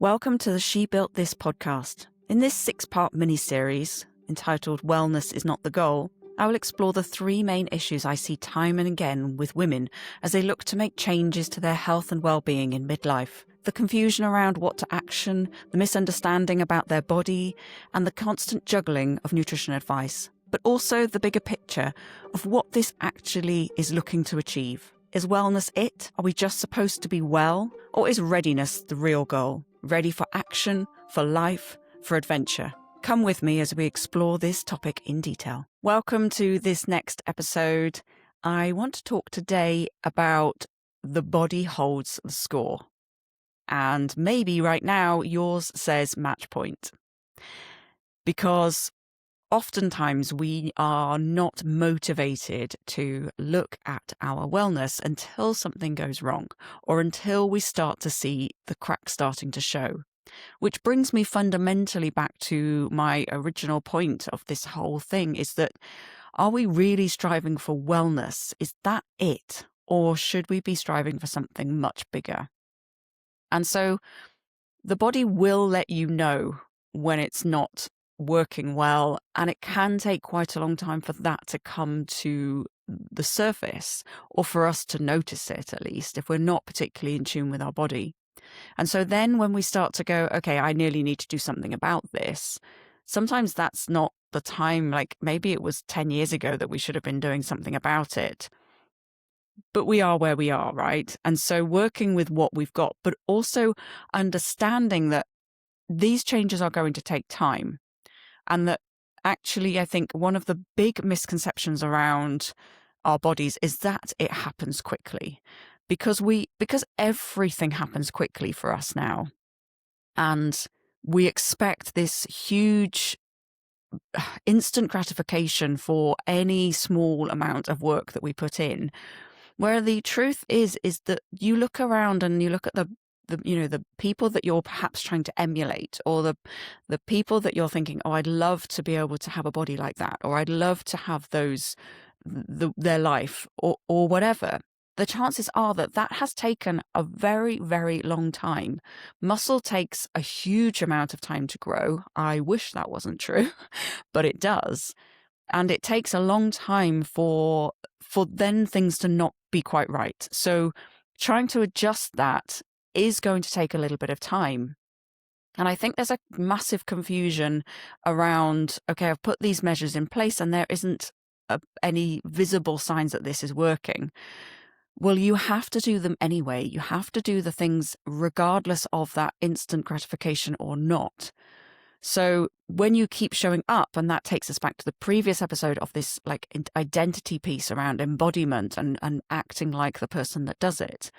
Welcome to the She Built This podcast. In this 6-part mini-series, entitled Wellness is Not the Goal, I will explore the 3 main issues I see time and again with women as they look to make changes to their health and well-being in midlife. The confusion around what to action, the misunderstanding about their body, and the constant juggling of nutrition advice. But also the bigger picture of what this actually is looking to achieve. Is wellness it? Are we just supposed to be well? Or is readiness the real goal? Ready for action, for life, for adventure? Come with me as we explore this topic in detail. Welcome to this next episode. I want to talk today about the body holds the score. And maybe right now yours says match point. Because oftentimes we are not motivated to look at our wellness until something goes wrong or until we start to see the cracks starting to show. Which brings me fundamentally back to my original point of this whole thing is that, are we really striving for wellness? Is that it? Or should we be striving for something much bigger? And so the body will let you know when it's not working well, and it can take quite a long time for that to come to the surface, or for us to notice it, at least, if we're not particularly in tune with our body. And so then when we start to go, okay, I nearly need to do something about this, sometimes that's not the time, like maybe it was 10 years ago that we should have been doing something about it. But we are where we are, right? And so working with what we've got, but also understanding that these changes are going to take time. And that actually, I think one of the big misconceptions around our bodies is that it happens quickly. Because everything happens quickly for us now. And we expect this huge instant gratification for any small amount of work that we put in. Where the truth is that you look around and you look at the people that you're perhaps trying to emulate, or the people that you're thinking, oh, I'd love to be able to have a body like that, or I'd love to have their life, or whatever. The chances are that has taken a very, very long time. Muscle takes a huge amount of time to grow. I wish that wasn't true, but it does. And it takes a long time for then things to not be quite right. So trying to adjust that is going to take a little bit of time. And I think there's a massive confusion around, okay, I've put these measures in place and there isn't any visible signs that this is working. Well, you have to do them anyway. You have to do the things regardless of that instant gratification or not. So when you keep showing up, and that takes us back to the previous episode of this like identity piece around embodiment and acting like the person that does it.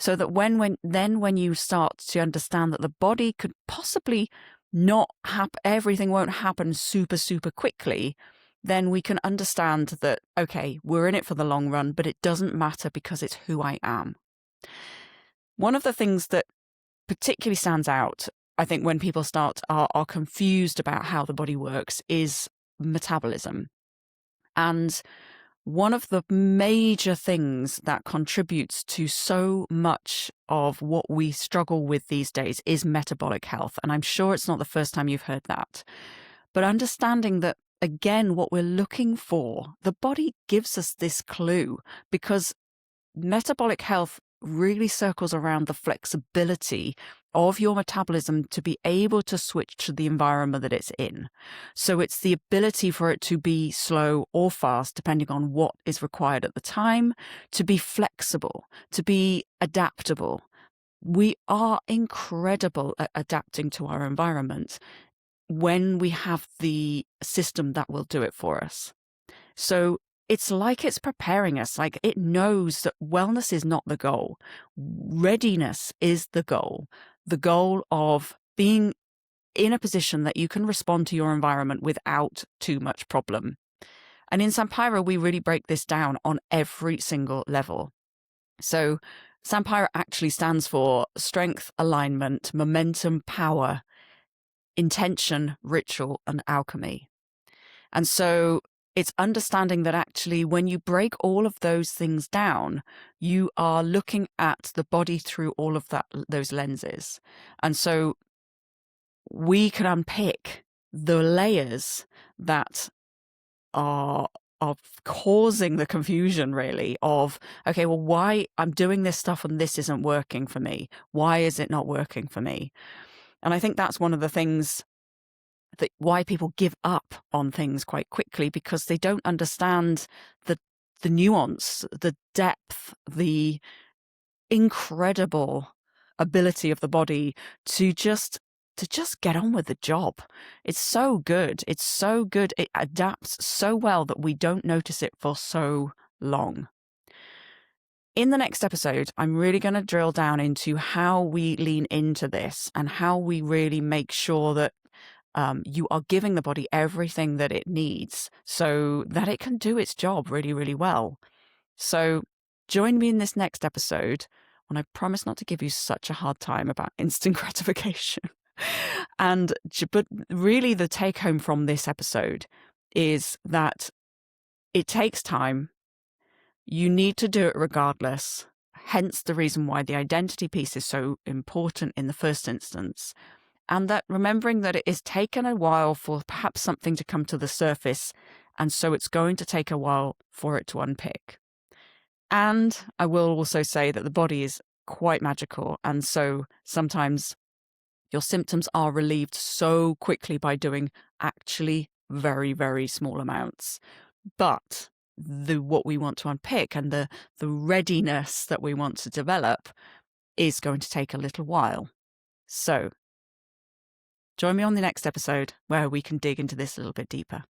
So that when you start to understand that the body could possibly not everything won't happen super, super quickly, then we can understand that, okay, we're in it for the long run, but it doesn't matter because it's who I am. One of the things that particularly stands out, I think, when people are confused about how the body works is metabolism. And one of the major things that contributes to so much of what we struggle with these days is metabolic health. And I'm sure it's not the first time you've heard that. But understanding that, again, what we're looking for, the body gives us this clue, because metabolic health really circles around the flexibility of your metabolism to be able to switch to the environment that it's in. So it's the ability for it to be slow or fast, depending on what is required at the time, to be flexible, to be adaptable. We are incredible at adapting to our environment when we have the system that will do it for us. So it's like it's preparing us, like it knows that wellness is not the goal. Readiness is the goal of being in a position that you can respond to your environment without too much problem. And in Sampira, we really break this down on every single level. So Sampira actually stands for strength, alignment, momentum, power, intention, ritual, and alchemy. And so it's understanding that actually when you break all of those things down, you are looking at the body through all of those lenses. And so we can unpick the layers that are causing the confusion, really, of, okay, well, why I'm doing this stuff and this isn't working for me? Why is it not working for me? And I think that's one of the things that why people give up on things quite quickly, because they don't understand the nuance, the depth, the incredible ability of the body to just get on with the job. It's so good. It's so good. It adapts so well that we don't notice it for so long. In the next episode, I'm really going to drill down into how we lean into this and how we really make sure that you are giving the body everything that it needs so that it can do its job really, really well. So join me in this next episode when I promise not to give you such a hard time about instant gratification. But really the take home from this episode is that it takes time. You need to do it regardless. Hence the reason why the identity piece is so important in the first instance. And that remembering that it is taken a while for perhaps something to come to the surface. And so it's going to take a while for it to unpick. And I will also say that the body is quite magical. And so sometimes your symptoms are relieved so quickly by doing actually very, very small amounts. But what we want to unpick and the readiness that we want to develop is going to take a little while. So join me on the next episode where we can dig into this a little bit deeper.